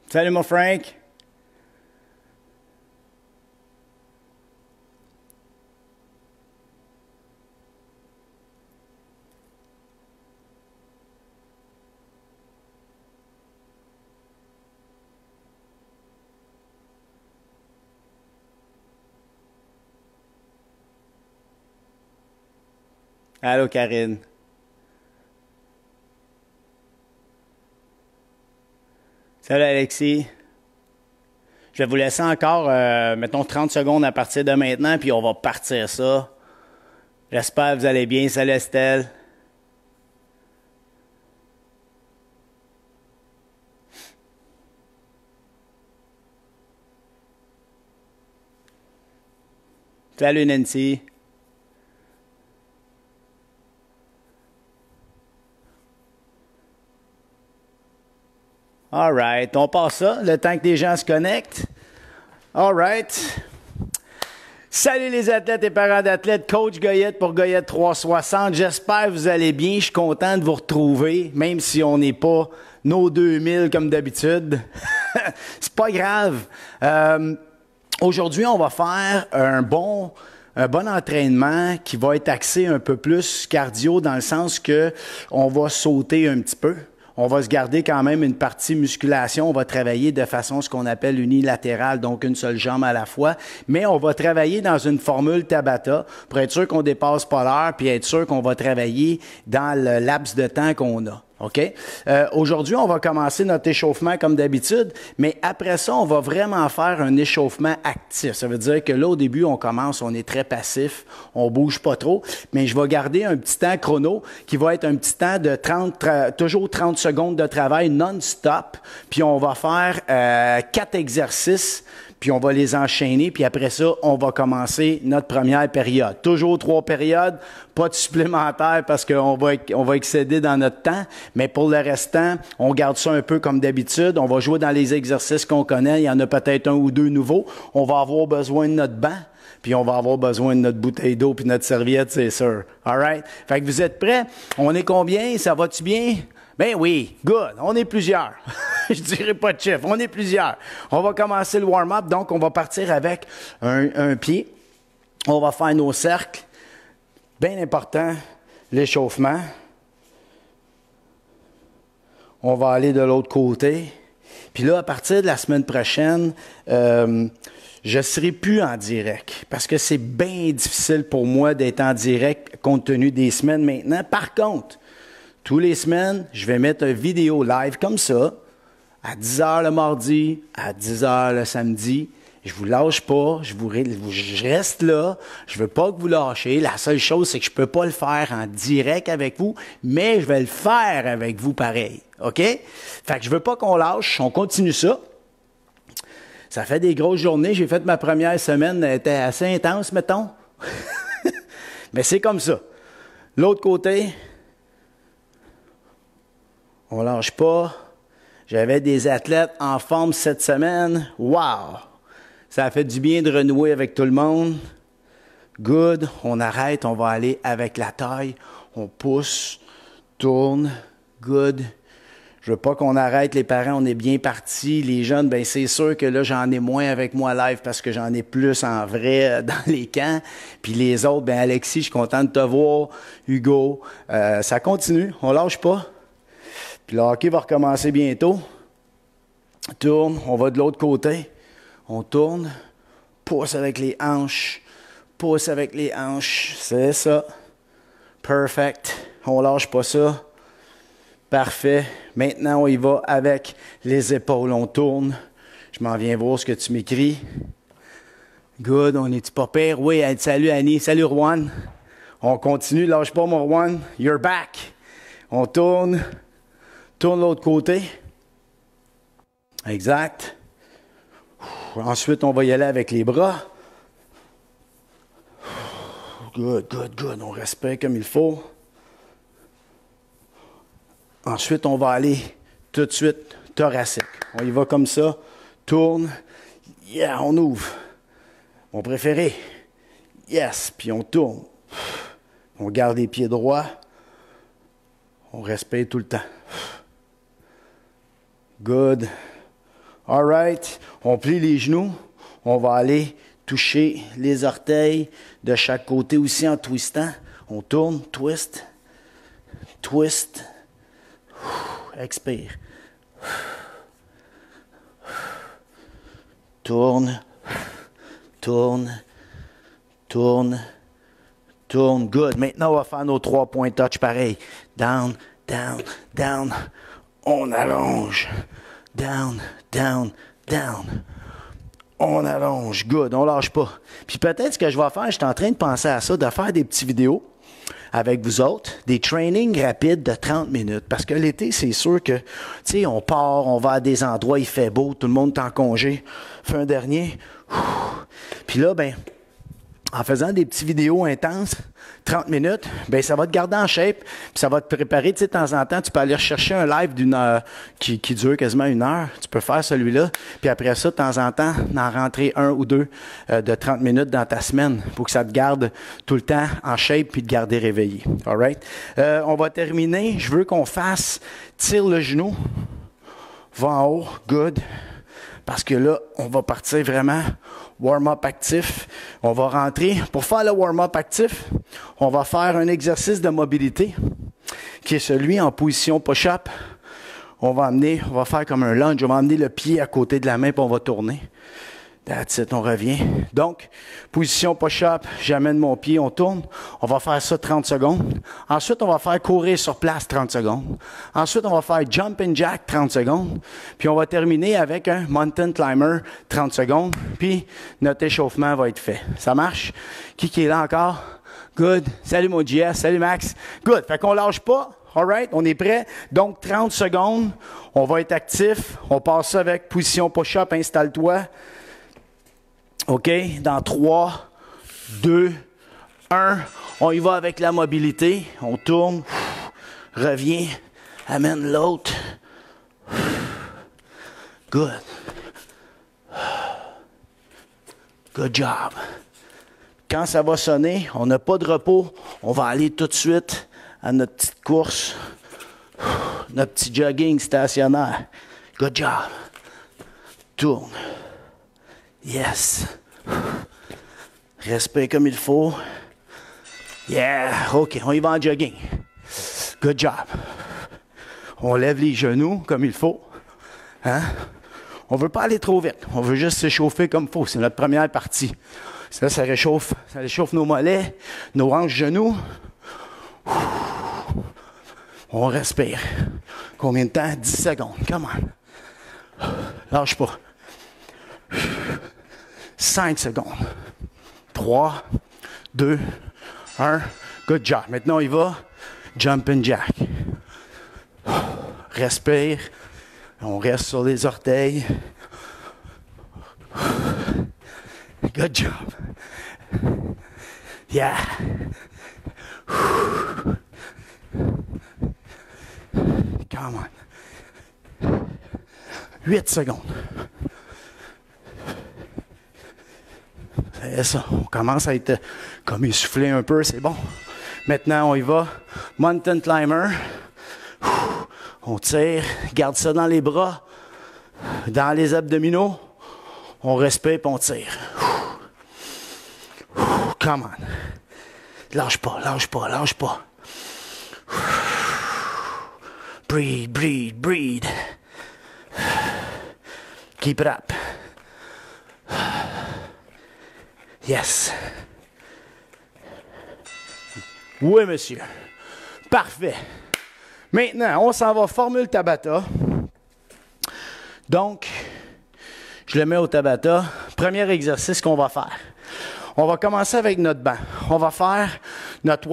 Salut mon Frank. Allô Karine. Salut Alexis. Je vais vous laisser encore, mettons, 30 secondes à partir de maintenant, puis on va partir ça. J'espère que vous allez bien. Salut Estelle. Salut Nancy. All right, on passe ça, le temps que les gens se connectent. All right. Salut les athlètes et parents d'athlètes, coach Goyette pour Goyette 360. J'espère que vous allez bien. Je suis content de vous retrouver, même si on n'est pas nos 2000 comme d'habitude. C'est pas grave. Aujourd'hui, on va faire un bon entraînement qui va être axé un peu plus cardio dans le sens que on va sauter un petit peu. On va se garder quand même une partie musculation. On va travailler de façon ce qu'on appelle unilatérale, donc une seule jambe à la fois. Mais on va travailler dans une formule Tabata pour être sûr qu'on dépasse pas l'heure puis être sûr qu'on va travailler dans le laps de temps qu'on a. OK? Aujourd'hui, on va commencer notre échauffement comme d'habitude, mais après ça, on va vraiment faire un échauffement actif. Ça veut dire que là, au début, on commence, on est très passif, on bouge pas trop, mais je vais garder un petit temps chrono qui va être un petit temps de toujours 30 secondes de travail non-stop, puis on va faire 4 exercices, puis on va les enchaîner, puis après ça, on va commencer notre première période. Toujours 3 périodes, pas de supplémentaire parce qu'on va excéder dans notre temps, mais pour le restant, on garde ça un peu comme d'habitude. On va jouer dans les exercices qu'on connaît. Il y en a peut-être un ou deux nouveaux. On va avoir besoin de notre banc, puis on va avoir besoin de notre bouteille d'eau puis notre serviette, c'est sûr. All right? Fait que vous êtes prêts? On est combien? Ça va-tu bien? Ben oui, good. On est plusieurs. Je dirais pas de chiffre. On est plusieurs. On va commencer le warm-up. Donc, on va partir avec un pied. On va faire nos cercles. Bien important, l'échauffement. On va aller de l'autre côté. Puis là, à partir de la semaine prochaine, je ne serai plus en direct parce que c'est bien difficile pour moi d'être en direct compte tenu des semaines maintenant. Par contre, tous les semaines, je vais mettre une vidéo live comme ça, à 10 h le mardi, à 10 h le samedi. Je vous lâche pas, je reste là, je veux pas que vous lâchiez. La seule chose, c'est que je peux pas le faire en direct avec vous, mais je vais le faire avec vous pareil, OK? Fait que je veux pas qu'on lâche, on continue ça. Ça fait des grosses journées, j'ai fait ma première semaine, elle était assez intense, mettons. Mais c'est comme ça. L'autre côté, on lâche pas. J'avais des athlètes en forme cette semaine. Wow! Ça a fait du bien de renouer avec tout le monde. Good. On arrête, on va aller avec la taille. On pousse, tourne. Good. Je veux pas qu'on arrête, les parents, on est bien partis. Les jeunes, ben c'est sûr que là, j'en ai moins avec moi live parce que j'en ai plus en vrai dans les camps. Puis les autres, ben Alexis, je suis content de te voir. Hugo, ça continue, on lâche pas. Puis le hockey va recommencer bientôt. Tourne, on va de l'autre côté. On tourne, pousse avec les hanches, pousse avec les hanches. C'est ça. Perfect. On lâche pas ça. Parfait. Maintenant, on y va avec les épaules. On tourne. Je m'en viens voir ce que tu m'écris. Good. On est-tu pas pire? Oui, salut Annie. Salut Juan. On continue. Lâche pas mon Juan. You're back. On tourne. Tourne l'autre côté. Exact. Ensuite, on va y aller avec les bras. Good, good, good. On respire comme il faut. Ensuite, on va aller tout de suite thoracique. On y va comme ça. Tourne. Yeah, on ouvre. Mon préféré. Yes. Puis on tourne. On garde les pieds droits. On respire tout le temps. Good. All right. On plie les genoux. On va aller toucher les orteils de chaque côté aussi en twistant. On tourne, twist, twist. Expire. Tourne, tourne, tourne, tourne. Good. Maintenant, on va faire nos 3 points touch pareil. Down, down, down. On allonge. Down, down, down. On allonge. Good. On lâche pas. Puis peut-être ce que je vais faire, je suis en train de penser à ça, de faire des petites vidéos avec vous autres, des trainings rapides de 30 minutes. Parce que l'été, c'est sûr que, tu sais, on part, on va à des endroits, il fait beau, tout le monde est en congé. Fait un dernier. Puis là, ben, en faisant des petites vidéos intenses, 30 minutes, ben ça va te garder en shape, puis ça va te préparer, tu sais, de temps en temps, tu peux aller rechercher un live d'une heure, qui dure quasiment 1 heure, tu peux faire celui-là, puis après ça, de temps en temps, en rentrer 1 ou 2 de 30 minutes dans ta semaine, pour que ça te garde tout le temps en shape, puis te garder réveillé, all right? On va terminer, je veux qu'on fasse, tire le genou, va en haut, good, parce que là, on va partir vraiment warm-up actif. On va rentrer. Pour faire le warm-up actif, on va faire un exercice de mobilité qui est celui en position push-up. On va faire comme un lunge. On va amener le pied à côté de la main puis on va tourner. That's it, on revient. Donc, position push-up, j'amène mon pied, on tourne. On va faire ça 30 secondes. Ensuite, on va faire courir sur place 30 secondes. Ensuite, on va faire jump and jack 30 secondes. Puis, on va terminer avec un mountain climber 30 secondes. Puis, notre échauffement va être fait. Ça marche? Qui est là encore? Good. Salut mon JS. Salut Max. Good. Fait qu'on lâche pas. All right, on est prêt. Donc, 30 secondes. On va être actif. On passe ça avec position push-up. Installe-toi. OK? Dans 3, 2, 1. On y va avec la mobilité. On tourne. Revient. Amène l'autre. Good. Good job. Quand ça va sonner, on n'a pas de repos. On va aller tout de suite à notre petite course. Notre petit jogging stationnaire. Good job. Tourne. Yes. Respire comme il faut. Yeah. OK, on y va en jogging. Good job. On lève les genoux comme il faut. Hein? On ne veut pas aller trop vite. On veut juste s'échauffer comme il faut. C'est notre première partie. Ça réchauffe nos mollets, nos hanches, genoux. On respire. Combien de temps? 10 secondes. Come on. Lâche pas. 5 secondes. 3, 2, 1. Good job. Maintenant, on y va. Jump and jack. Respire. On reste sur les orteils. Good job. Yeah. Come on. 8 secondes. C'est ça. On commence à être comme essoufflé un peu, c'est bon. Maintenant, on y va. Mountain climber. On tire. Garde ça dans les bras. Dans les abdominaux. On respire et on tire. Come on. Lâche pas, lâche pas, lâche pas. Breathe, breathe, breathe. Keep it up. Yes. Oui, monsieur. Parfait. Maintenant, on s'en va formule Tabata. Donc, je le mets au Tabata. Premier exercice qu'on va faire. On va commencer avec notre banc. On va faire notre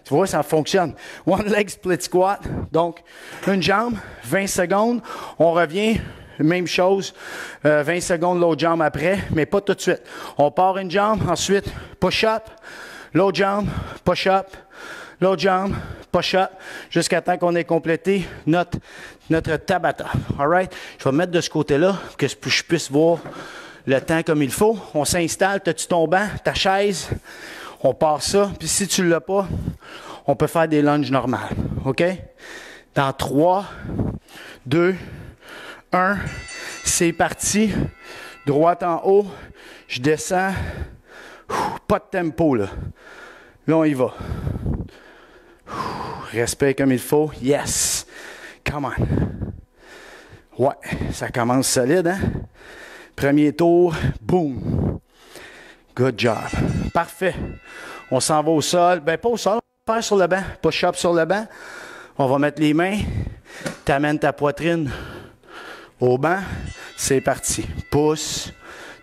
tu vois, ça fonctionne. One leg split squat. Donc, une jambe, 20 secondes. On revient, même chose, 20 secondes l'autre jambe après, mais pas tout de suite. On part une jambe, ensuite push-up, l'autre jambe, push-up, l'autre jambe, push-up, jusqu'à temps qu'on ait complété notre Tabata. All right? Je vais me mettre de ce côté-là pour que je puisse voir le temps comme il faut. On s'installe, as-tu ton banc, ta chaise, on part ça. Puis si tu ne l'as pas, on peut faire des lunges normales. OK? Dans 3, 2, 1. C'est parti. Droite en haut. Je descends. Pas de tempo, là. Là, on y va. Respect comme il faut. Yes. Come on. Ouais, ça commence solide, hein? Premier tour. Boom. Good job. Parfait. On s'en va au sol. Ben, pas au sol. On va faire sur le banc. Push-up sur le banc. On va mettre les mains. Tu amènes ta poitrine au banc. C'est parti. Pousse.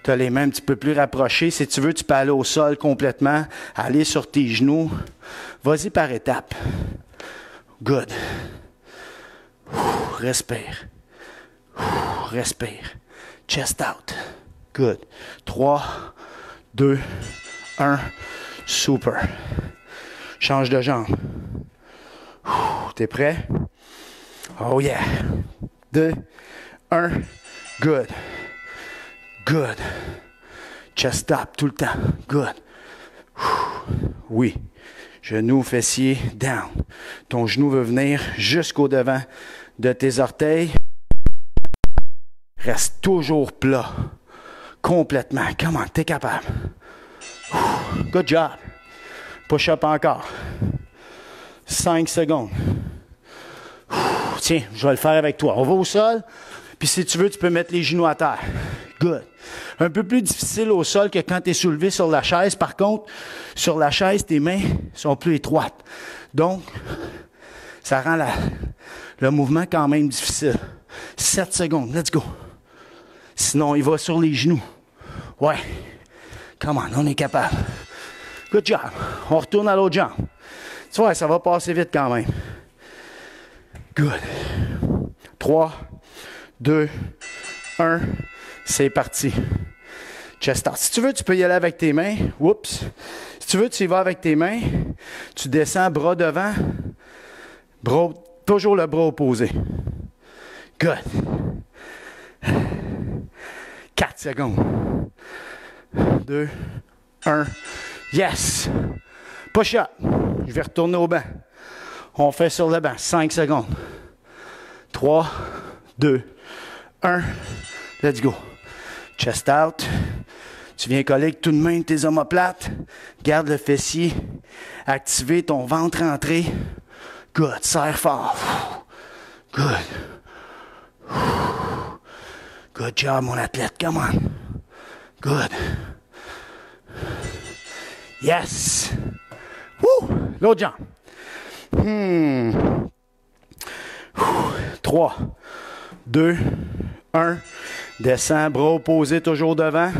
Tu as les mains un petit peu plus rapprochées. Si tu veux, tu peux aller au sol complètement. Aller sur tes genoux. Vas-y par étapes. Good. Respire. Respire. Chest out. Good. 3, 2, 1. Super. Change de jambe. T'es prêt? Oh yeah. 2, 1. Good. Good. Chest up tout le temps. Good. Oui. Genou, fessier, down. Ton genou veut venir jusqu'au devant de tes orteils. Reste toujours plat. Complètement. Come on, t'es capable. Good job. Push up encore. 5 secondes. Tiens, je vais le faire avec toi. On va au sol. Puis si tu veux, tu peux mettre les genoux à terre. Good. Un peu plus difficile au sol que quand tu es soulevé sur la chaise. Par contre, sur la chaise, tes mains sont plus étroites. Donc, ça rend le mouvement quand même difficile. 7 secondes. Let's go. Sinon, il va sur les genoux. Ouais. Come on, on est capable. Good job. On retourne à l'autre jambe. Tu vois, ça va passer vite quand même. Good. 3, 2, 1. C'est parti. Chest out. Si tu veux, tu peux y aller avec tes mains. Oups. Si tu veux, tu y vas avec tes mains. Tu descends, bras devant. Bras, toujours le bras opposé. Good. 4 secondes. 2, 1. Yes. Push up. Je vais retourner au banc. On fait sur le banc. 5 secondes. 3, 2, 1. Let's go. Chest out. Tu viens coller avec toute main tes omoplates. Garde le fessier. Activer ton ventre rentré. Good. Serre fort. Good. Good job, mon athlète. Come on. Good. Yes. Woo. L'autre jambe. 3, 2, 1. Descends, bras opposés toujours devant.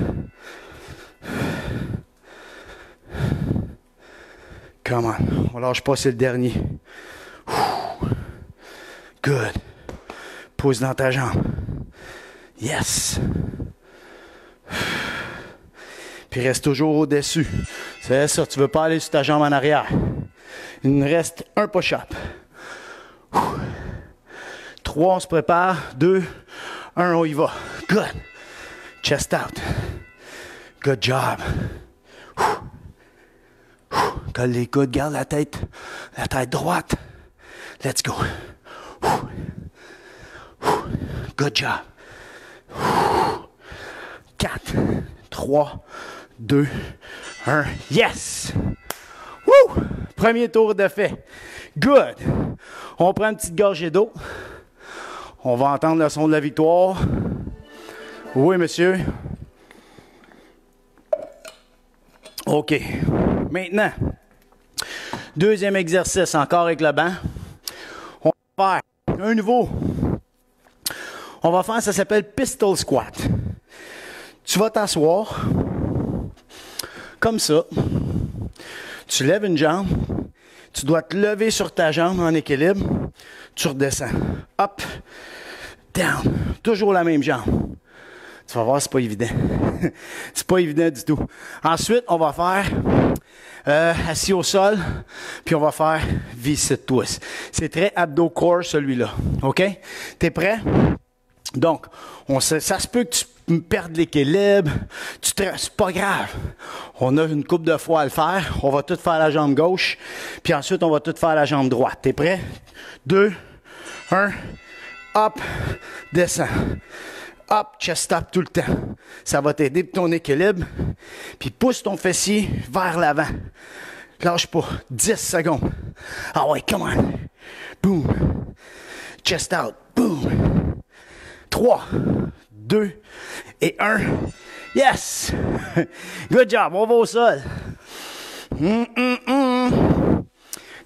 Come on. On lâche pas, c'est le dernier. Good. Pousse dans ta jambe. Yes. Puis reste toujours au-dessus. C'est ça, tu veux pas aller sur ta jambe en arrière. Il nous reste un push-up. 3, on se prépare. 2, 1, on y va. Good. Chest out. Good job. Colle les coudes, garde la tête droite. Let's go. Good job. 4, 3, 2, 1. Yes! Woo! Premier tour de fait. Good. On prend une petite gorgée d'eau. On va entendre le son de la victoire. Oui, monsieur. OK. Maintenant, deuxième exercice, encore avec le banc. On va faire un nouveau. On va faire, ça s'appelle pistol squat. Tu vas t'asseoir comme ça. Tu lèves une jambe. Tu dois te lever sur ta jambe en équilibre. Tu redescends. Up, down. Toujours la même jambe. Tu vas voir, c'est pas évident. C'est pas évident du tout. Ensuite, on va faire assis au sol, puis on va faire V-sit twist. C'est très abdo-core, celui-là. OK? T'es prêt? Donc, ça se peut que tu perdes l'équilibre. C'est pas grave. On a une couple de fois à le faire. On va tout faire la jambe gauche, puis ensuite, on va tout faire la jambe droite. T'es prêt? 2, 1, Up, descends. Up, chest up tout le temps. Ça va t'aider pour ton équilibre. Puis pousse ton fessier vers l'avant. Lâche pas. 10 secondes. Ah ouais, come on. Boom. Chest out. Boom. 3, 2 et 1. Yes! Good job. On va au sol.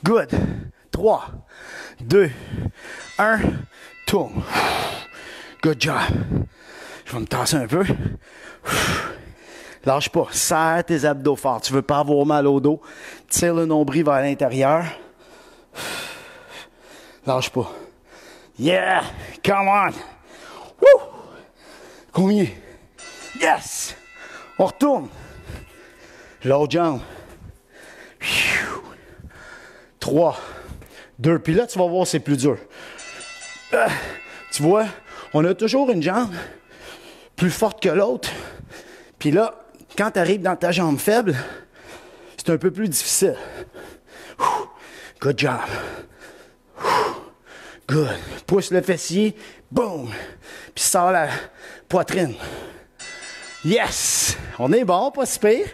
Good. 3, 2, 1. Tourne. Good job. Je vais me tasser un peu. Lâche pas. Serre tes abdos forts. Tu veux pas avoir mal au dos. Tire le nombril vers l'intérieur. Lâche pas. Yeah! Come on! Woo! Combien? Yes! On retourne. L'autre jambe. 3, 2. Puis là, tu vas voir, c'est plus dur. Tu vois, on a toujours une jambe plus forte que l'autre. Puis là, quand tu arrives dans ta jambe faible, c'est un peu plus difficile. Good job. Good. Pousse le fessier. Boom. Puis sors la poitrine. Yes! On est bon, pas si pire.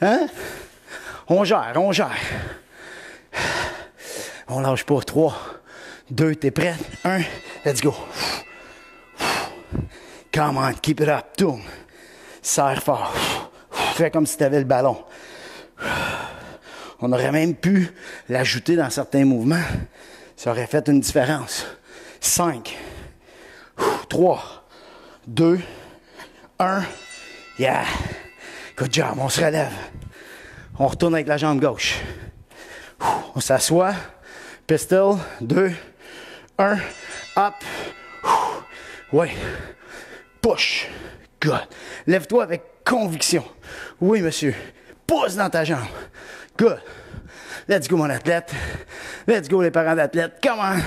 Hein? On gère, on gère. On lâche pas. 3, 2, t'es prêt? 1, let's go. Come on, keep it up. Tourne. Serre fort. Fais comme si tu avais le ballon. On aurait même pu l'ajouter dans certains mouvements. Ça aurait fait une différence. 5, 3, 2, 1. Yeah! Good job. On se relève. On retourne avec la jambe gauche. On s'assoit. Pistol. 2, 1. Up. Ouais. Push. Good. Lève-toi avec conviction. Oui, monsieur. Pousse dans ta jambe. Good. Let's go, mon athlète. Let's go, les parents d'athlètes. Come on.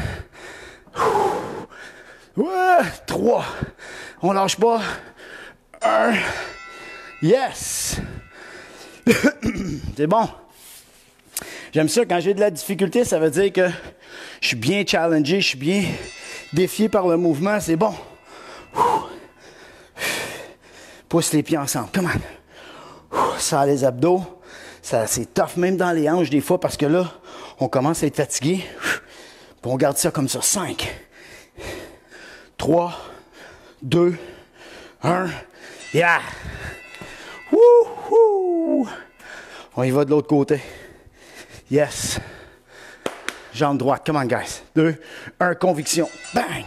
Ouais. 3. On lâche pas. 1. Yes. C'est bon. J'aime ça. Quand j'ai de la difficulté, ça veut dire que je suis bien challengé, je suis bien défié par le mouvement. C'est bon. Pousse les pieds ensemble. Come on. Serre les abdos. Ça, c'est tough même dans les hanches des fois parce que là, on commence à être fatigué. Puis on garde ça comme ça. 5, 3, 2, 1. Yeah! Wouhou! On y va de l'autre côté. Yes! Jambe droite. Come on, guys. 2, 1. Conviction. Bang!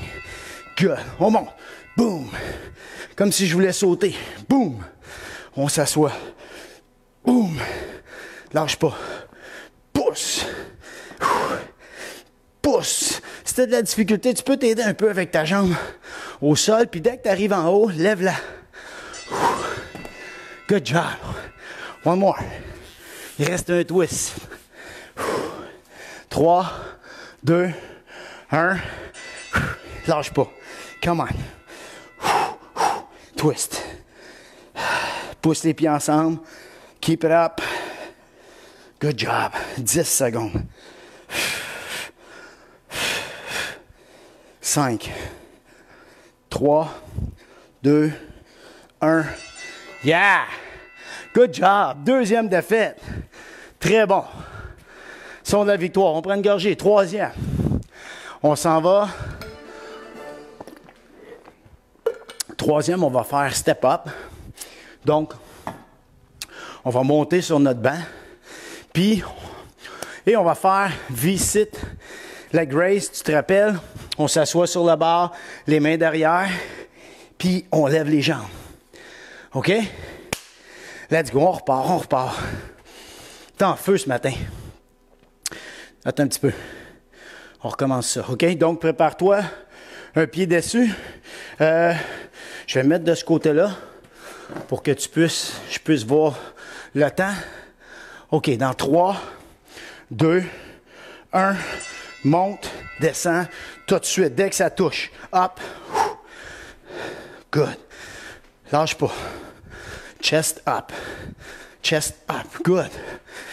Good. On monte. Boom! Comme si je voulais sauter. Boom! On s'assoit. Boom! Lâche pas. Pousse! Pousse! Si tu as de la difficulté, tu peux t'aider un peu avec ta jambe au sol. Puis dès que tu arrives en haut, lève-la. Good job. One more. Il reste un twist. 3, 2, 1. Lâche pas. Come on. Twist. Pousse les pieds ensemble. Keep it up. Good job. 10 secondes. 5, 3, 2, 1. Yeah! Good job. Deuxième défaite. Très bon. Son de la victoire. On prend une gorgée. Troisième. On s'en va. Troisième, on va faire step up. Donc, on va monter sur notre banc. Puis, et on va faire V-sit leg raise. Tu te rappelles? On s'assoit sur la barre, les mains derrière. Puis, on lève les jambes. OK? Let's go. On repart, on repart. T'es en feu ce matin. Attends un petit peu. On recommence ça. OK? Donc, prépare-toi. Un pied dessus. Je vais me mettre de ce côté-là pour que je puisse voir le temps. OK. Dans 3, 2, 1. Monte, descend. Tout de suite. Dès que ça touche. Up. Good. Lâche pas. Chest up. Chest up. Good.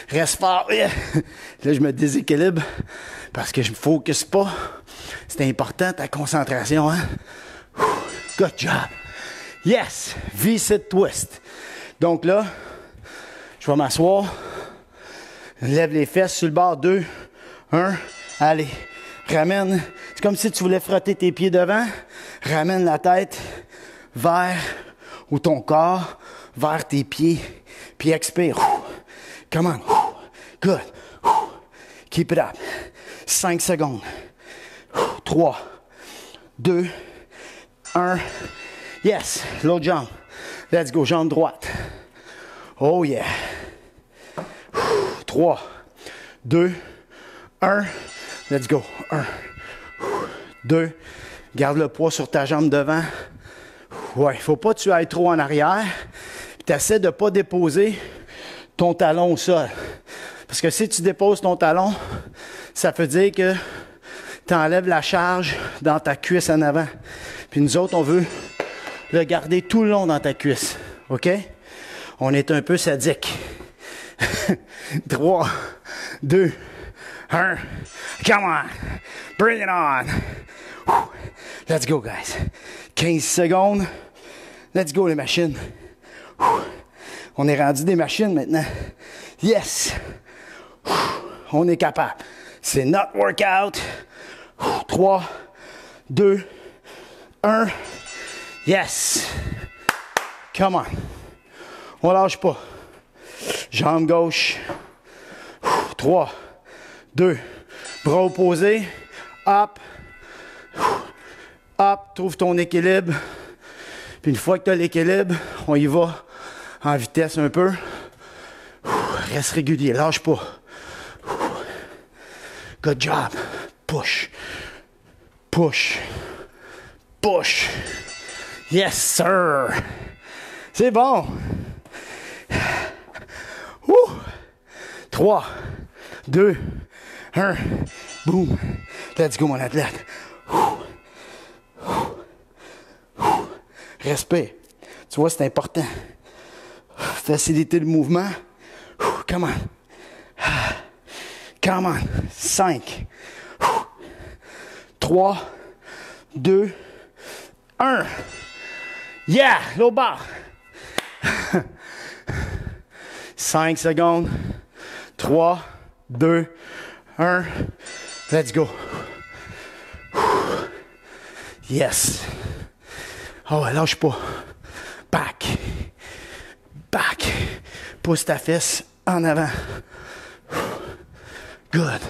Reste fort. Là, je me déséquilibre parce que je ne me focus pas C'est important ta concentration, hein? Good job. Yes! V-sit twist. Donc là, je vais m'asseoir. Lève les fesses sur le bord. 2, 1. Allez. Ramène. C'est comme si tu voulais frotter tes pieds devant. Ramène la tête vers, ou ton corps, vers tes pieds. Puis expire. Come on. Good. Keep it up. 5 secondes. 3, 2, 1. Yes. L'autre jambe. Let's go. Jambe droite. Oh yeah. 3, 2, 1. Let's go. 1, 2. Garde le poids sur ta jambe devant. Ouais, il ne faut pas que tu ailles trop en arrière. Tu essaies de ne pas déposer ton talon au sol. Parce que si tu déposes ton talon, ça veut dire que tu enlèves la charge dans ta cuisse en avant. Puis nous autres, on veut le garder tout le long dans ta cuisse. OK? On est un peu sadique. 3, 2, 1. Come on. Bring it on. Let's go, guys. 15 secondes. Let's go, les machines. On est rendu des machines maintenant. Yes. On est capable. C'est notre workout. 3, 2, 1. Yes. Come on. On lâche pas. Jambe gauche. 3, 2. Bras opposés. Up. Up. Trouve ton équilibre. Puis une fois que tu as l'équilibre, on y va en vitesse un peu. Reste régulier. Lâche pas. Good job. Push. Push. Push. Yes, sir. C'est bon. 3, 2, 1. Boom. Let's go, mon athlète. Respire. Tu vois, c'est important. Faciliter le mouvement. Come on. Come on. 5, 3, 2, 1. Yeah! L'autre barre. 5 secondes. 3, 2, 1. Let's go. Yes. Oh, lâche pas. Back. Back. Pousse ta fesse en avant. Good.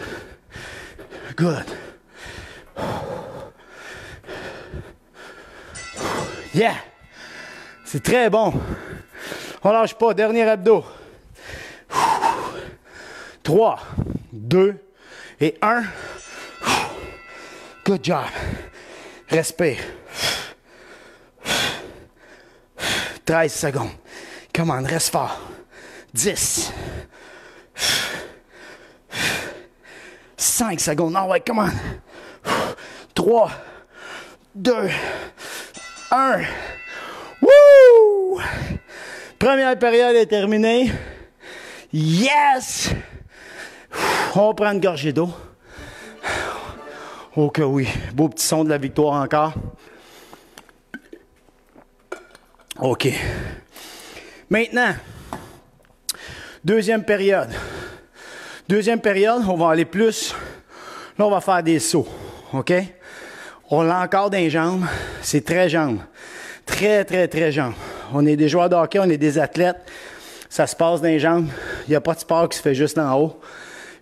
Good. Yeah. C'est très bon. On lâche pas. Dernier abdo. 3, 2 et 1. Good job. Respire. 13 secondes. Come on, reste fort. 10. 5 secondes. Ah ouais, come on. 3, 2, 1. Woo! Première période est terminée. Yes! On prend une gorgée d'eau. Oh que oui. Beau petit son de la victoire encore. OK. Maintenant, deuxième période. Deuxième période, on va aller plus. Là, on va faire des sauts. OK? On l'a encore dans les jambes. C'est très jambes. Très, très, très jambes. On est des joueurs de hockey, on est des athlètes. Ça se passe dans les jambes. Il n'y a pas de sport qui se fait juste en haut.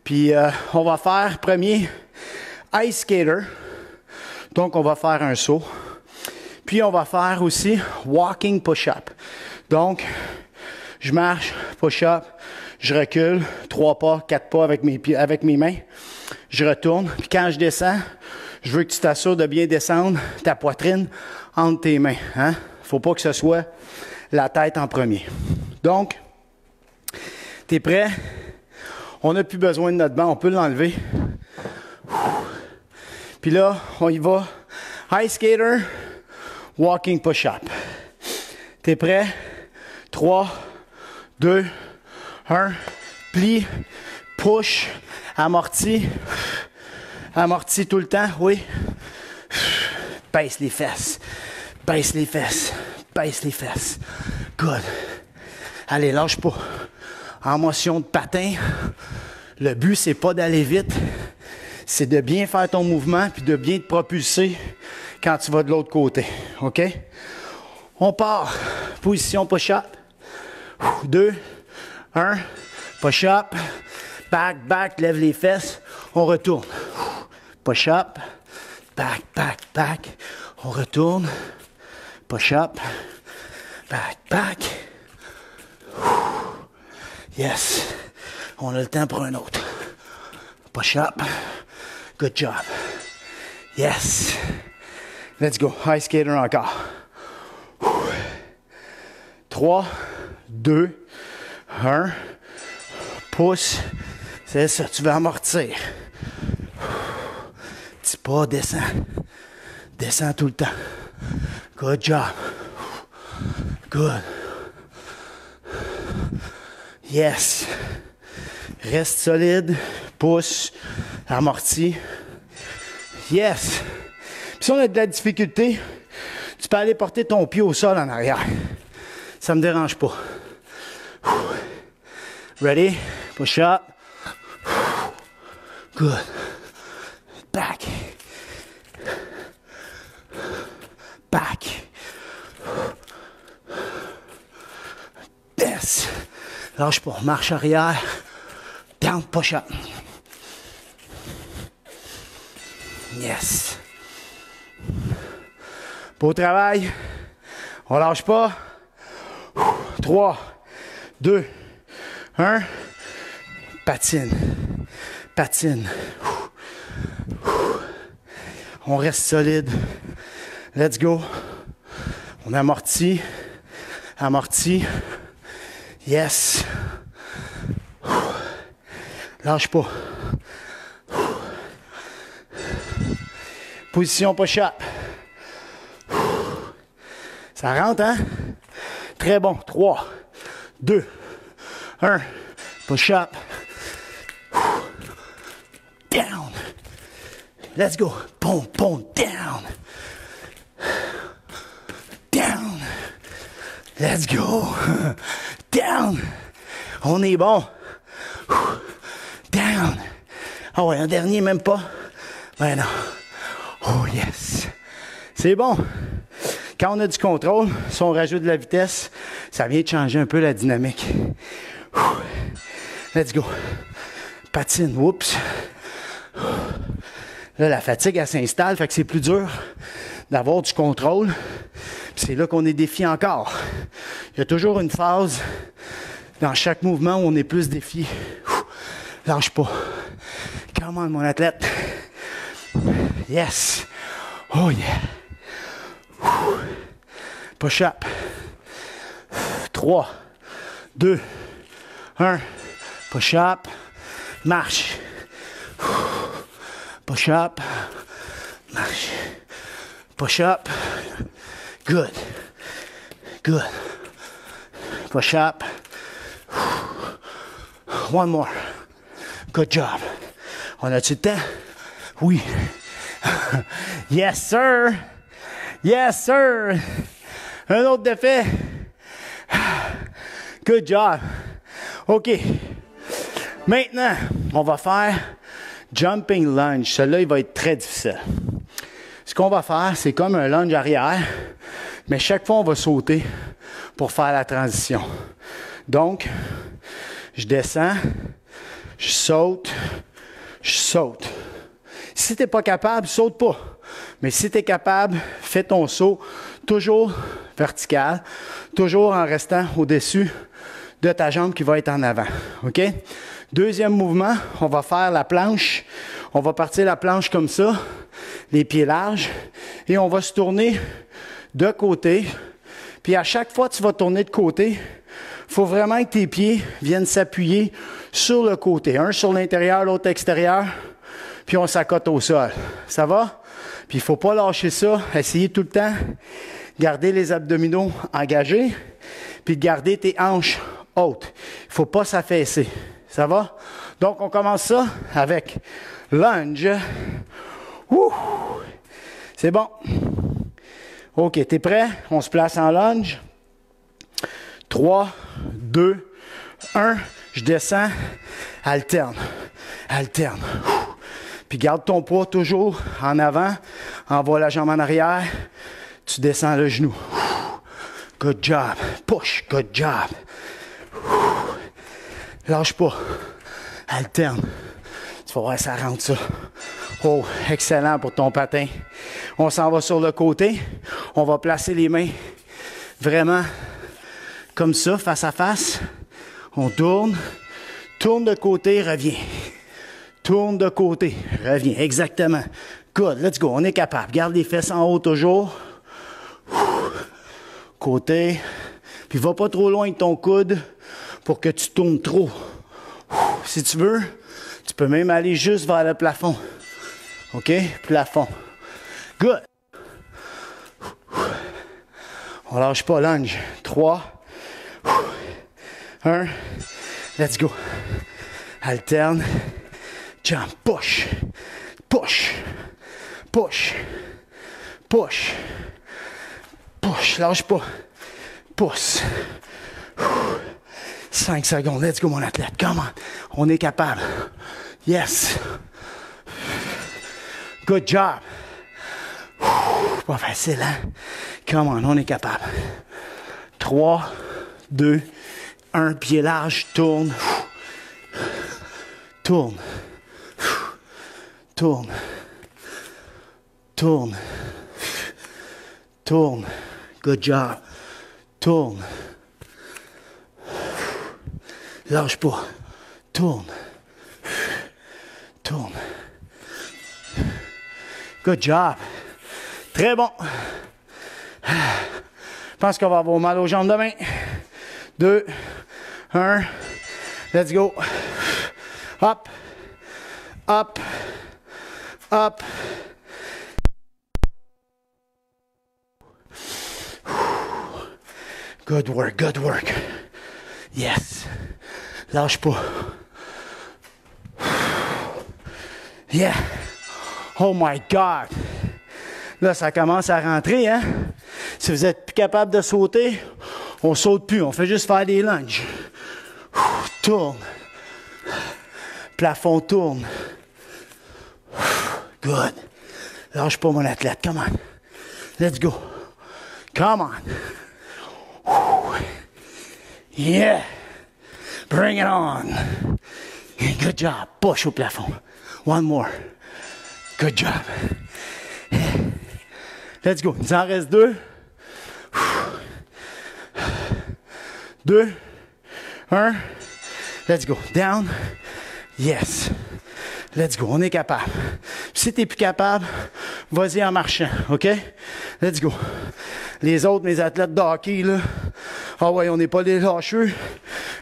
Puis, on va faire, premier, ice skater. Donc, on va faire un saut. Puis, on va faire aussi walking push-up. Donc, je marche, push-up, je recule, 3 pas, 4 pas avec mes mains. Je retourne. Puis, quand je descends, je veux que tu t'assures de bien descendre ta poitrine entre tes mains. Hein? Faut pas que ce soit la tête en premier. Donc, t'es prêt? On n'a plus besoin de notre banc, on peut l'enlever. Puis là, on y va. Ice skater, walking push-up. T'es prêt? 3, 2, 1. Plie, push, amorti. Amorti tout le temps, oui. Baisse les fesses. Baisse les fesses. Baisse les fesses. Good. Allez, lâche pas. En motion de patin, le but, c'est pas d'aller vite. C'est de bien faire ton mouvement puis de bien te propulser quand tu vas de l'autre côté. OK? On part. Position push-up. 2, 1. Push-up. Back, back. Lève les fesses. On retourne. Push-up. Back, back, back. On retourne. Push-up. Back, back. Yes. On a le temps pour un autre. Push-up. Good job. Yes. Let's go. High skater encore. 3, 2, 1. Pousse. C'est ça. Tu veux amortir. Petit pas, descends. Descends tout le temps. Good job. Good. Yes. Reste solide. Pousse. Amorti. Yes. Puis si on a de la difficulté, tu peux aller porter ton pied au sol en arrière. Ça me dérange pas. Ready? Push up. Good. Back. Back. Yes. Lâche pas. Marche arrière. Down, push up. Yes. Beau travail. On lâche pas. 3, 2, 1. Patine. Patine. On reste solide. Let's go. On amortit. Amortit. Yes. Lâche pas. Position push-up. Ça rentre, hein? Très bon. 3, 2, 1. Push-up. Down. Let's go. Boom, boom, down. Down. Let's go. Down. On est bon. Down. Ah ouais, un dernier, même pas. Ben non. Oh yes. C'est bon. Quand on a du contrôle, si on rajoute de la vitesse, ça vient de changer un peu la dynamique. Let's go. Patine. Oups. Là, la fatigue, elle s'installe, fait que c'est plus dur d'avoir du contrôle. Puis c'est là qu'on est défié encore. Il y a toujours une phase dans chaque mouvement où on est plus défié. Lâche pas. Come on, mon athlète. Yes. Oh yeah. Push up. 3, 2, 1. Push up. Marche. Push up. Marche. Push up. Good. Good. Push up. One more. Good job. On a-tu le temps? Oui. Yes, sir. Yes, sir. Un autre défait. Good job. OK. Maintenant, on va faire jumping lunge. Celui-là, il va être très difficile. Ce qu'on va faire, c'est comme un lunge arrière, mais chaque fois, on va sauter pour faire la transition. Donc, je descends, je saute, je saute. Si tu n'es pas capable, saute pas. Mais si tu es capable, fais ton saut toujours vertical, toujours en restant au-dessus de ta jambe qui va être en avant. OK? Deuxième mouvement, on va faire la planche. On va partir la planche comme ça, les pieds larges, et on va se tourner de côté. Puis à chaque fois que tu vas tourner de côté, il faut vraiment que tes pieds viennent s'appuyer sur le côté. Un sur l'intérieur, l'autre extérieur, puis on s'accote au sol. Ça va? Puis il ne faut pas lâcher ça. Essayez tout le temps de garder les abdominaux engagés, puis de garder tes hanches hautes. Il ne faut pas s'affaisser. Ça va? Donc, on commence ça avec Lunge. Ouh. C'est bon. OK, t'es prêt? On se place en lunge. 3, 2, 1. Je descends. Alterne. Alterne. Puis garde ton poids toujours en avant. Envoie la jambe en arrière. Tu descends le genou. Good job. Push. Good job. Lâche pas. Alterne. Tu vas voir, ça rentre ça. Oh, excellent pour ton patin. On s'en va sur le côté. On va placer les mains vraiment comme ça, face à face. On tourne. Tourne de côté, reviens. Tourne de côté, reviens. Exactement. Good, let's go. On est capable. Garde les fesses en haut toujours. Côté. Puis va pas trop loin avec ton coude pour que tu tournes trop. Si tu veux, tu peux même aller juste vers le plafond. OK? Plafond. Good. On lâche pas, lunge. 3, 1, let's go. Alterne. Jump. Push. Push. Push. Push. Push. Lâche pas. Pousse. 5 secondes. Let's go, mon athlète. Come on. On est capable. Yes. Good job. Pas facile, hein? Come on, on est capable. 3, 2, 1. Pied large. Tourne. Tourne. Tourne. Tourne. Tourne. Good job. Tourne. Lâche pas. Tourne. Tourne. Good job. Très bon. Je pense qu'on va avoir mal aux jambes demain. 2, 1. Let's go. Up. Up. Up. Good work, good work. Yes. Lâche pas. Yeah. Oh my God. Là, ça commence à rentrer, hein? Si vous êtes plus capable de sauter, on saute plus. On fait juste faire des lunges. Tourne. Plafond tourne. Good. Lâche pas, mon athlète. Come on. Let's go. Come on. Yeah. Bring it on. Good job. Push au plafond. One more. Good job. Let's go. Il en reste 2. 2. 1. Let's go. Down. Yes. Let's go. On est capable. Si tu n'es plus capable, vas-y en marchant. OK? Let's go. Les autres, mes athlètes de hockey, là. Ah ouais, on n'est pas des lâcheux.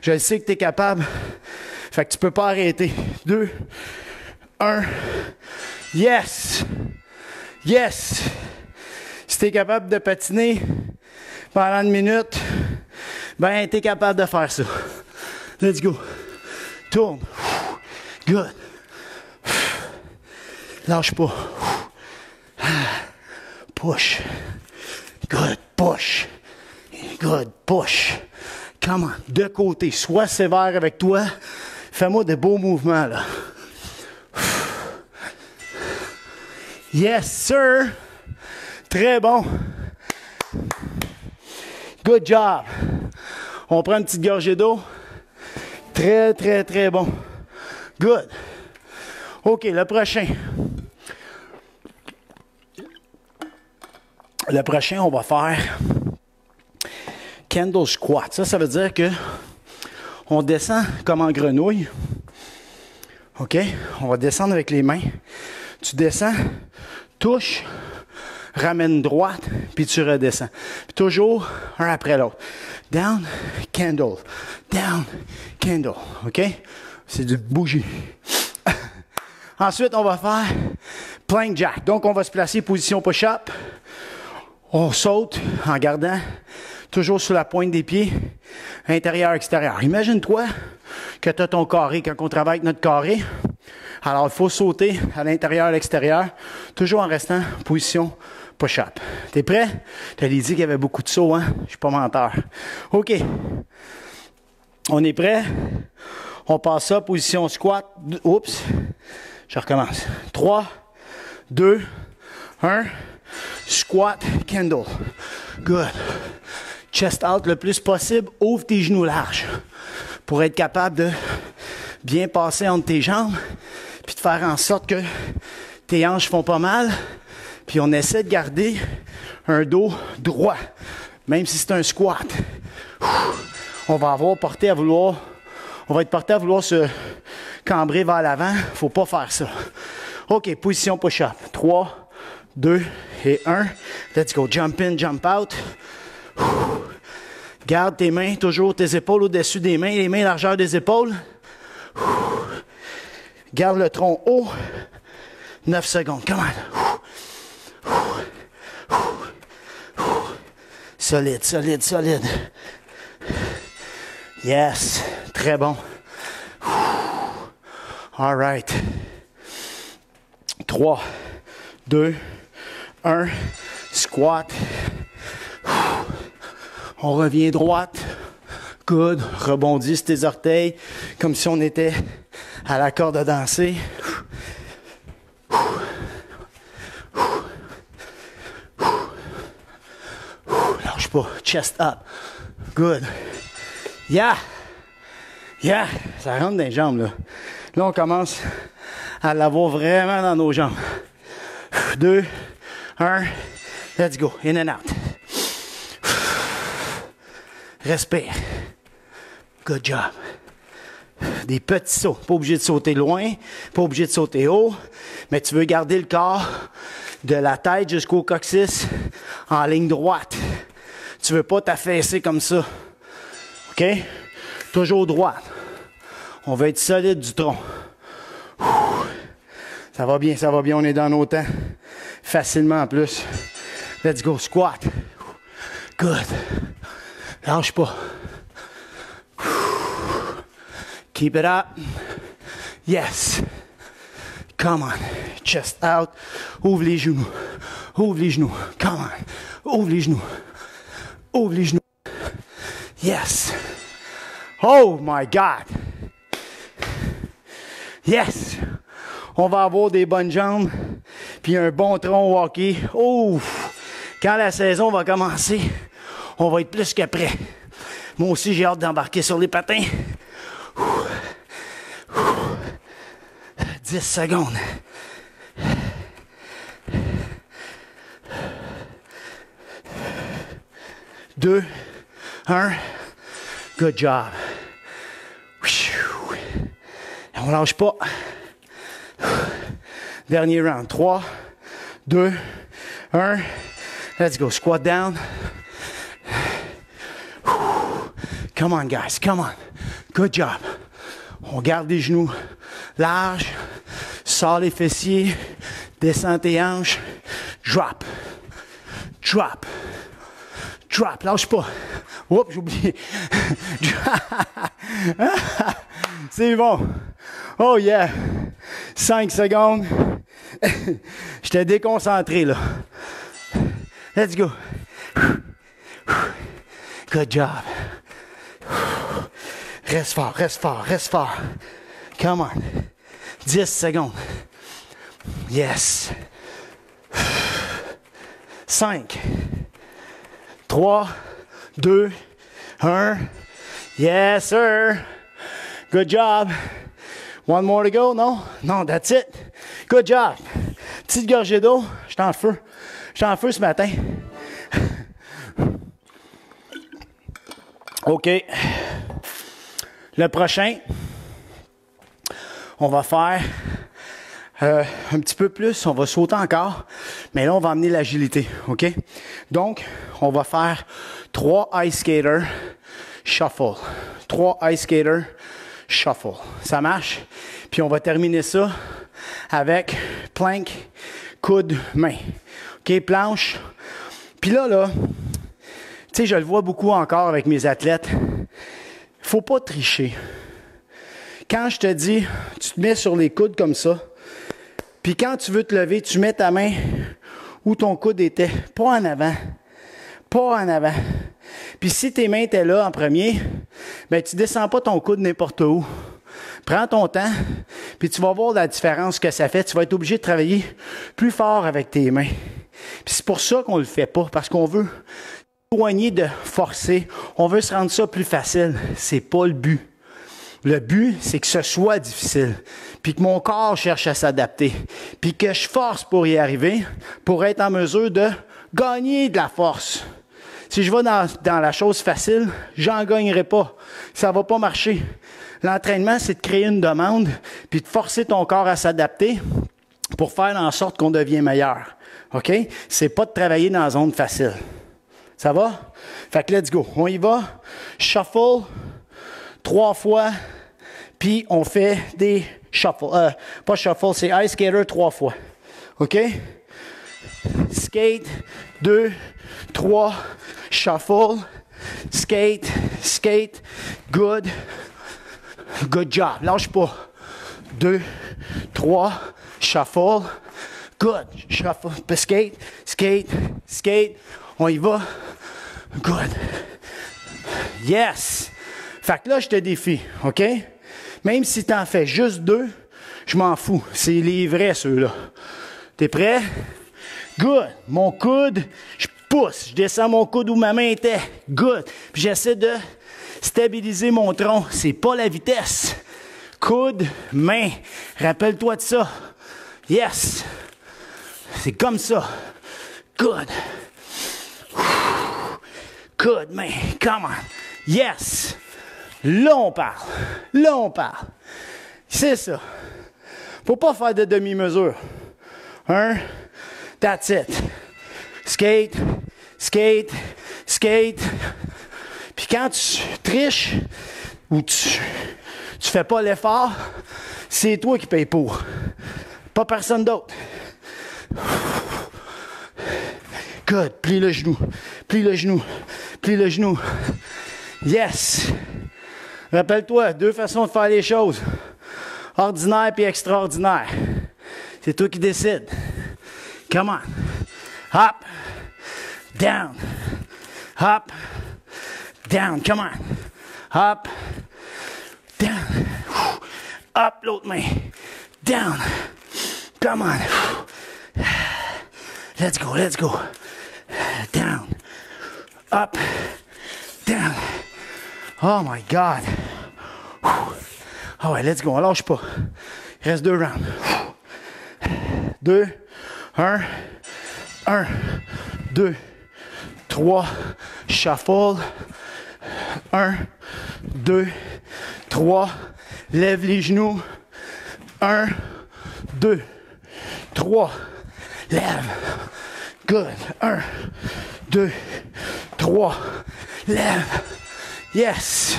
Je sais que tu es capable. Fait que tu peux pas arrêter. 2. 1. Yes. Yes. Si tu es capable de patiner pendant une minute, ben, tu es capable de faire ça. Let's go. Tourne. Good. Lâche pas. Push. Good. Push. Good. Push. Come on. De côté. Sois sévère avec toi. Fais-moi de beaux mouvements, là. Yes, sir. Très bon. Good job. On prend une petite gorgée d'eau. Très, très, très bon. Good. OK, le prochain. Le prochain, on va faire candle squat. Ça veut dire que on descend comme en grenouille. OK? On va descendre avec les mains. Tu descends, touche, ramène droite, puis tu redescends. Puis toujours un après l'autre. Down, candle. Down, candle. OK? C'est du bougie. Ensuite, on va faire plank jack. Donc, on va se placer position push-up. On saute en gardant toujours sur la pointe des pieds, intérieur-extérieur. Imagine-toi que tu as ton carré. Quand on travaille avec notre carré, Alors, il faut sauter à l'intérieur, à l'extérieur, toujours en restant en position push-up. T'es prêt? Je t'avais dit qu'il y avait beaucoup de sauts, hein? Je suis pas menteur. OK. On est prêt? On passe ça, position squat. Oups. Je recommence. 3, 2, 1. Squat, Kendall. Good. Chest out le plus possible. Ouvre tes genoux larges pour être capable de bien passer entre tes jambes puis de faire en sorte que tes hanches font pas mal. Puis on essaie de garder un dos droit, même si c'est un squat. On va être porté à vouloir se cambrer vers l'avant. Faut pas faire ça. OK, position push-up. 3, 2 et 1. Let's go. Jump in, jump out. Garde tes mains, toujours tes épaules au-dessus des mains, les mains largeur des épaules. Garde le tronc haut. 9 secondes. Come on. Solide, solide, solide. Yes. Très bon. All right. 3, 2, 1. Squat. On revient droite. Good. Rebondis sur tes orteils comme si on était à la corde à danser. Lâche pas. Chest up. Good. Yeah. Yeah. Ça rentre dans les jambes, là. Là, on commence à l'avoir vraiment dans nos jambes. 2, 1. Let's go. In and out. Respire. Good job. Des petits sauts. Pas obligé de sauter loin, pas obligé de sauter haut, mais tu veux garder le corps de la tête jusqu'au coccyx en ligne droite. Tu veux pas t'affaisser comme ça. OK? Toujours droite. On veut être solide du tronc. Ça va bien, ça va bien. On est dans nos temps. Facilement en plus. Let's go. Squat. Good. Lâche pas. Keep it up. Yes. Come on. Chest out. Ouvre les genoux. Ouvre les genoux. Come on. Ouvre les genoux. Ouvre les genoux. Yes. Oh my God. Yes. On va avoir des bonnes jambes. Puis un bon tronc au hockey. Oh. Quand la saison va commencer, on va être plus que prêt. Moi aussi, j'ai hâte d'embarquer sur les patins. 10 secondes. Deux, un. Good job. On lâche pas. Dernier round. 3, 2, 1. Let's go. Squat down. Come on, guys. Come on. Good job. On garde les genoux larges. Sors les fessiers. Descends tes hanches. Drop. Drop. Drop. Lâche pas. Oups, j'ai oublié. C'est bon. Oh yeah. 5 secondes. J'étais déconcentré, là. Let's go. Good job. Reste fort, reste fort, reste fort. Come on. 10 secondes. Yes. 5, 3, 2, 1. Yes, sir. Good job. One more to go, no? No, that's it. Good job. Petite gorgée d'eau. J'étais en feu. J'étais en feu ce matin. OK. Le prochain, on va faire un petit peu plus. On va sauter encore. Mais là, on va amener l'agilité. OK? Donc, on va faire 3 ice skaters shuffle. 3 ice skaters shuffle. Ça marche? Puis on va terminer ça avec plank, coude, main. OK? Planche. Puis là, tu sais, je le vois beaucoup encore avec mes athlètes. Faut pas tricher. Quand je te dis, tu te mets sur les coudes comme ça, puis quand tu veux te lever, tu mets ta main où ton coude était, pas en avant, pas en avant. Puis si tes mains étaient là en premier, ben tu descends pas ton coude n'importe où. Prends ton temps, puis tu vas voir la différence que ça fait. Tu vas être obligé de travailler plus fort avec tes mains. Puis c'est pour ça qu'on le fait pas, parce qu'on veut éloigner de forcer. On veut se rendre ça plus facile. C'est pas le but. Le but, c'est que ce soit difficile, puis que mon corps cherche à s'adapter, puis que je force pour y arriver, pour être en mesure de gagner de la force. Si je vais dans la chose facile, j'en gagnerai pas. Ça va pas marcher. L'entraînement, c'est de créer une demande, puis de forcer ton corps à s'adapter pour faire en sorte qu'on devienne meilleur. OK? C'est pas de travailler dans la zone facile. Ça va? Fait que let's go. On y va. Shuffle. 3 fois, puis on fait des shuffle. Pas shuffle, c'est ice skater 3 fois. OK? Skate, 2, 3, shuffle, skate, skate, good. Good job. Lâche pas. 2, 3, shuffle, good. Shuffle, skate, skate, skate. On y va. Good. Yes! Fait que là, je te défie, OK? Même si tu en fais juste 2, je m'en fous. C'est les vrais, ceux-là. T'es prêt? Good. Mon coude, je pousse. Je descends mon coude où ma main était. Good. Puis j'essaie de stabiliser mon tronc. C'est pas la vitesse. Coude, main. Rappelle-toi de ça. Yes. C'est comme ça. Good. Good, main. Come on. Yes. Là, on parle. Là, on parle. C'est ça. Faut pas faire de demi-mesure. 1, that's it. Skate, skate, skate. Puis quand tu triches ou tu fais pas l'effort, c'est toi qui payes pour. Pas personne d'autre. Good. Plie le genou. Plie le genou. Plie le genou. Yes. Rappelle-toi, 2 façons de faire les choses. Ordinaire puis extraordinaire. C'est toi qui décides. Come on. Hop. Down. Hop. Down. Come on. Hop. Down. Up, l'autre main. Down. Come on. Let's go, let's go. Down. Up. Down. Oh my God. Ah ouais, let's go. On lâche pas. Il reste 2 rounds. 2, 1, 1, 2, 3, shuffle. 1, 2, 3, lève les genoux. 1, 2, 3, lève. Good. 1, 2, 3, lève. Yes.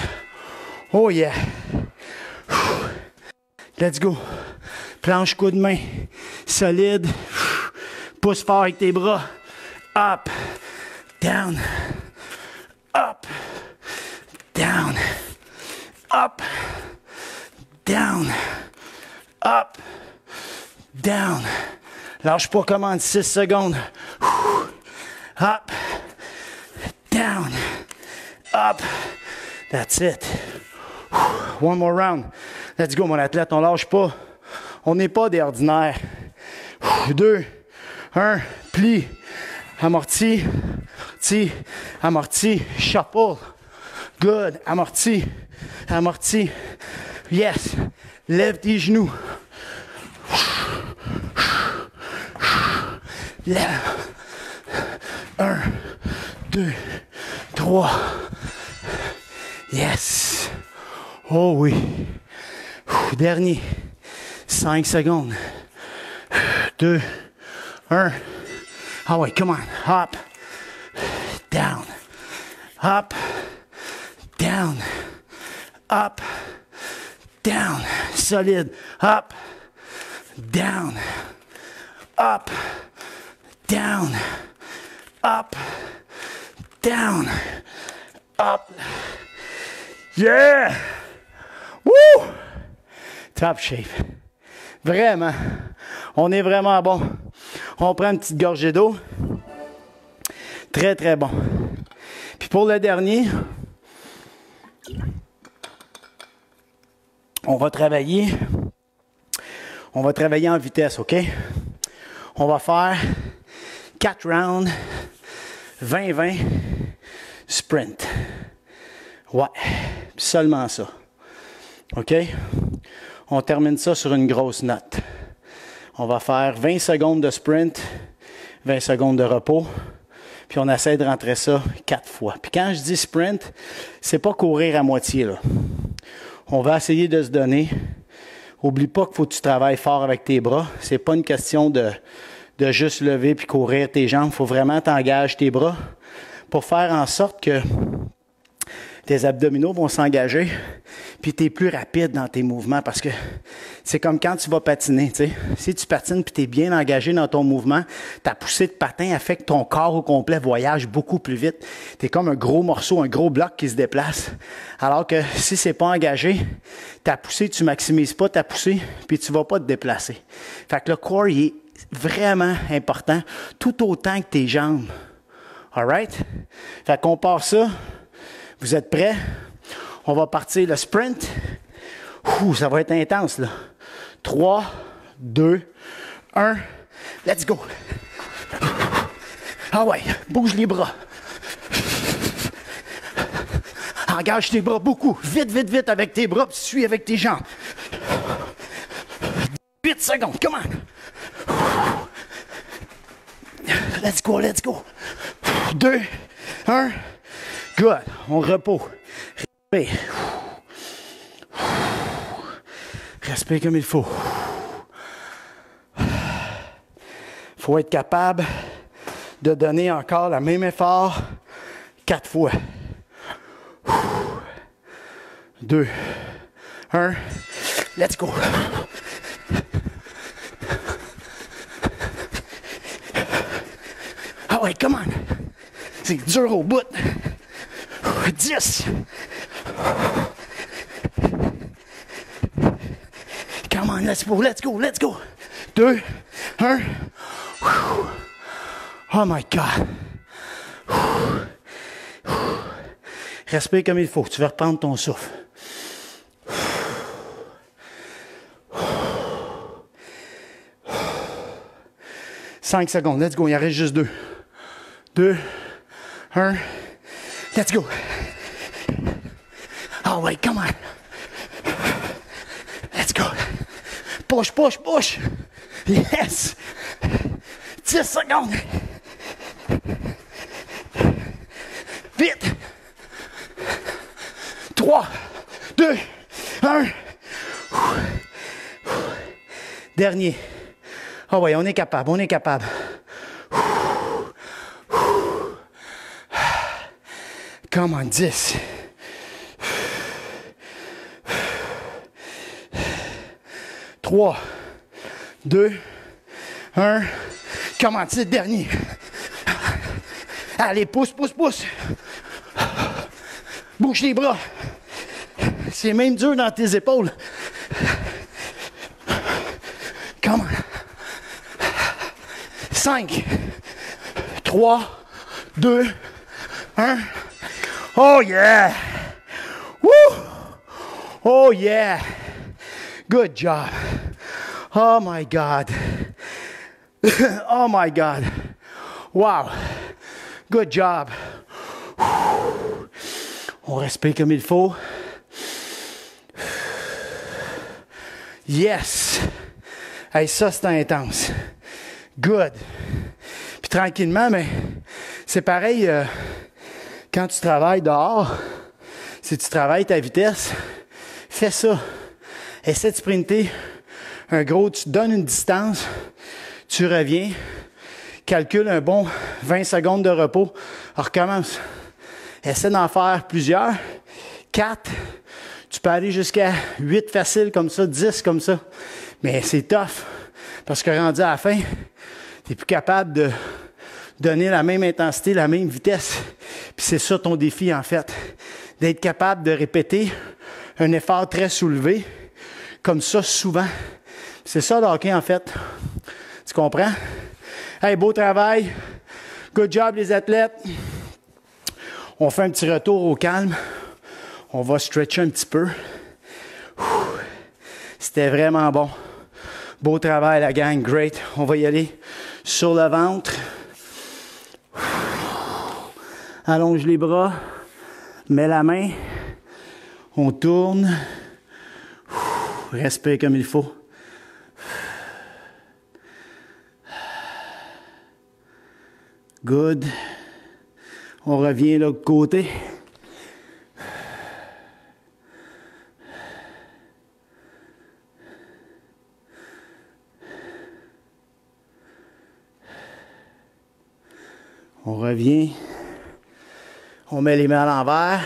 Oh yeah. Let's go. Planche coup de main. Solide. Pousse fort avec tes bras. Up. Down. Up. Down. Up. Down. Up. Down. Lâche pas comme en 6 secondes. Up. Down. Up. That's it. One more round. Let's go, mon athlète. On lâche pas. On n'est pas des ordinaires. 2, 1, plie. Amorti. Amorti. Amorti. Shuffle. Good. Amorti. Amorti. Yes. Lève tes genoux. Lève. 1, 2, 3. Yes. Oh oui. Dernier. 5 secondes. 2, 1. Ah ouais, come on. Hop. Down. Up. Down. Up. Down. Solide. Up. Down. Up. Down. Up. Down. Up. Yeah! Woo! Top shape. Vraiment. On est vraiment bon. On prend une petite gorgée d'eau. Très, très bon. Puis pour le dernier, on va travailler en vitesse, OK? On va faire 4 rounds, 20-20, sprint. Ouais, puis seulement ça. OK? On termine ça sur une grosse note. On va faire 20 secondes de sprint, 20 secondes de repos, puis on essaie de rentrer ça 4 fois. Puis quand je dis sprint, c'est pas courir à moitié, là. On va essayer de se donner. Oublie pas qu'il faut que tu travailles fort avec tes bras. C'est pas une question de juste lever puis courir tes jambes. Il faut vraiment t'engager tes bras pour faire en sorte que tes abdominaux vont s'engager, puis tu es plus rapide dans tes mouvements parce que c'est comme quand tu vas patiner, tu sais. Si tu patines puis tu es bien engagé dans ton mouvement, ta poussée de patin fait que ton corps au complet voyage beaucoup plus vite. Tu es comme un gros morceau, un gros bloc qui se déplace. Alors que si c'est pas engagé, ta poussée, tu maximises pas ta poussée puis tu vas pas te déplacer. Fait que le core, il est vraiment important, tout autant que tes jambes. All right? Fait qu'on part ça. Vous êtes prêts? On va partir le sprint. Ouh, ça va être intense, là. 3, 2, 1. Let's go. Ah ouais, bouge les bras. Engage tes bras beaucoup. Vite, vite, vite avec tes bras, puis suis avec tes jambes. 8 secondes, come on. Let's go, let's go. 2, 1. Good. On repos. Respire. Respire comme il faut. Il faut être capable de donner encore le même effort 4 fois. 2, 1. Let's go. Ah ouais, come on. C'est dur au bout. 10. Come on, let's go, let's go, let's go. 2, 1. Oh my God. Respire comme il faut. Tu vas reprendre ton souffle. 5 secondes. Let's go. Il en reste juste 2. 2, 1. Let's go. Oh wait, come on. Let's go. Push, push, push. Yes. 10 secondes. Vite. 3, 2, 1. Dernier. Oh ouais, on est capable, on est capable. Come on, 10. 3, 2, 1. Come on, c'est le dernier. Allez, pousse, pousse, pousse. Bouge les bras. C'est même dur dans tes épaules. Come on. 5, 3, 2, 1. Oh yeah! Woo! Oh yeah! Good job. Oh my God. Oh my God. Wow. Good job. On respire comme il faut. Yes! Hey, ça, c'est intense. Good. Puis tranquillement, mais c'est pareil quand tu travailles dehors. Si tu travailles ta vitesse, fais ça. Essaie de sprinter. Tu te donnes une distance, tu reviens, calcule un bon 20 secondes de repos, recommence. Essaie d'en faire plusieurs. 4, tu peux aller jusqu'à 8 faciles comme ça, 10 comme ça. Mais c'est tough, parce que rendu à la fin, tu n'es plus capable de donner la même intensité, la même vitesse. Puis c'est ça ton défi en fait, d'être capable de répéter un effort très soulevé, comme ça souvent. C'est ça le hockey en fait. Tu comprends? Hey, beau travail. Good job les athlètes. On fait un petit retour au calme. On va stretcher un petit peu. C'était vraiment bon. Beau travail la gang, great. On va y aller sur le ventre. Allonge les bras. Mets la main. On tourne. Respire comme il faut. Good. On revient de l'autre côté. On revient. On met les mains à l'envers.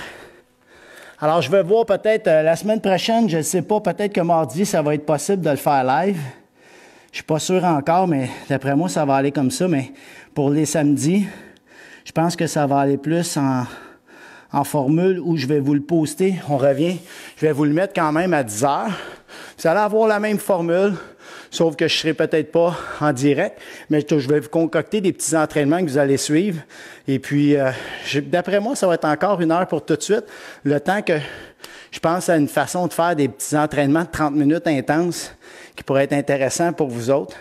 Alors, je vais voir peut-être la semaine prochaine, je ne sais pas, peut-être que mardi, ça va être possible de le faire live. Je ne suis pas sûr encore, mais d'après moi, ça va aller comme ça. Mais pour les samedis, je pense que ça va aller plus en formule où je vais vous le poster. On revient. Je vais vous le mettre quand même à 10 heures. Vous allez avoir la même formule, sauf que je ne serai peut-être pas en direct, mais je vais vous concocter des petits entraînements que vous allez suivre. Et puis, d'après moi, ça va être encore 1 heure pour tout de suite. Le temps que je pense à une façon de faire des petits entraînements de 30 minutes intenses qui pourraient être intéressants pour vous autres.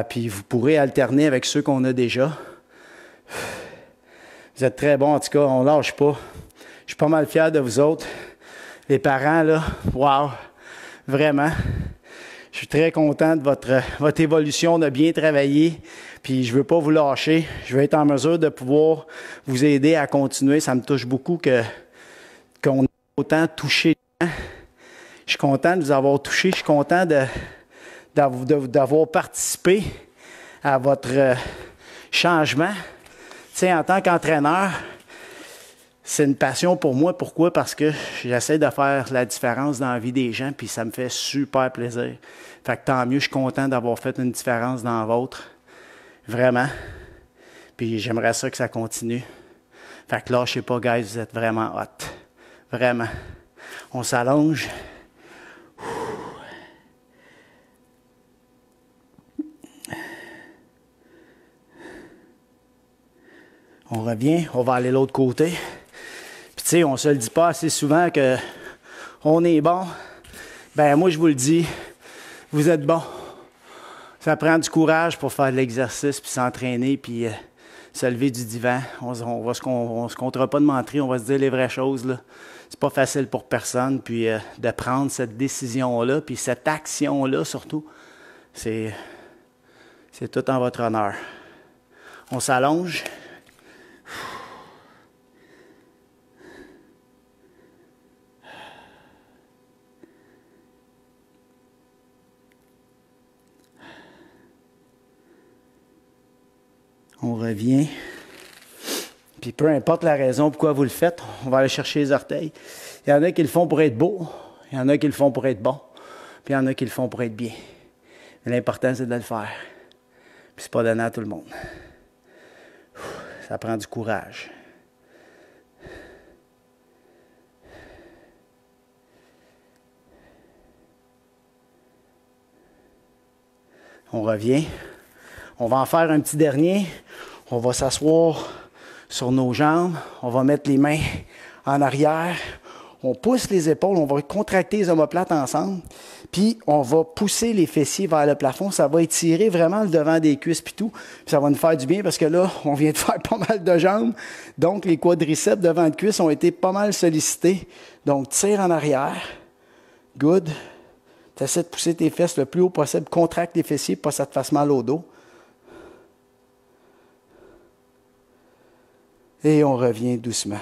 Puis, vous pourrez alterner avec ceux qu'on a déjà. Vous êtes très bons, en tout cas, on lâche pas. Je suis pas mal fier de vous autres. Les parents, là, wow, vraiment. Je suis très content de votre évolution, de bien travailler. Puis je veux pas vous lâcher. Je veux être en mesure de pouvoir vous aider à continuer. Ça me touche beaucoup qu'on ait autant touché. Je suis content de vous avoir touché. Je suis content d'avoir participé à votre changement. Tu sais, en tant qu'entraîneur, c'est une passion pour moi. Pourquoi? Parce que j'essaie de faire la différence dans la vie des gens, puis ça me fait super plaisir. Fait que tant mieux, je suis content d'avoir fait une différence dans la vôtre. Vraiment. Puis j'aimerais ça que ça continue. Fait que lâchez pas, guys, vous êtes vraiment hot. Vraiment. On s'allonge. On revient, on va aller de l'autre côté. Puis tu sais, on se le dit pas assez souvent que on est bon. Ben moi je vous le dis, vous êtes bon. Ça prend du courage pour faire de l'exercice, puis s'entraîner, puis se lever du divan. On se comptera pas de mentir, on va se dire les vraies choses, là. C'est pas facile pour personne, puis de prendre cette décision-là, puis cette action-là surtout, c'est tout en votre honneur. On s'allonge. On revient. Puis peu importe la raison pourquoi vous le faites, on va aller chercher les orteils. Il y en a qui le font pour être beau, il y en a qui le font pour être bon, puis il y en a qui le font pour être bien. Mais l'important, c'est de le faire. Puis c'est pas donné à tout le monde. Ça prend du courage. On revient. On va en faire un petit dernier. On va s'asseoir sur nos jambes. On va mettre les mains en arrière. On pousse les épaules. On va contracter les omoplates ensemble. Puis, on va pousser les fessiers vers le plafond. Ça va étirer vraiment le devant des cuisses puis tout. Puis ça va nous faire du bien parce que là, on vient de faire pas mal de jambes. Donc, les quadriceps devant le cuisse ont été pas mal sollicités. Donc, tire en arrière. Good. Tu essaies de pousser tes fesses le plus haut possible. Contracte les fessiers pour pas que ça te fasse mal au dos. Et on revient doucement.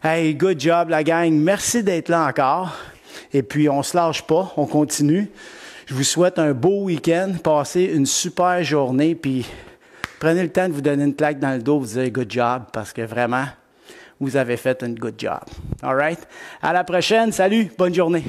Hey, good job la gang. Merci d'être là encore. Et puis, on se lâche pas. On continue. Je vous souhaite un beau week-end. Passez une super journée. Puis, prenez le temps de vous donner une claque dans le dos. Vous dire good job. Parce que vraiment, vous avez fait un good job. All right? À la prochaine. Salut. Bonne journée.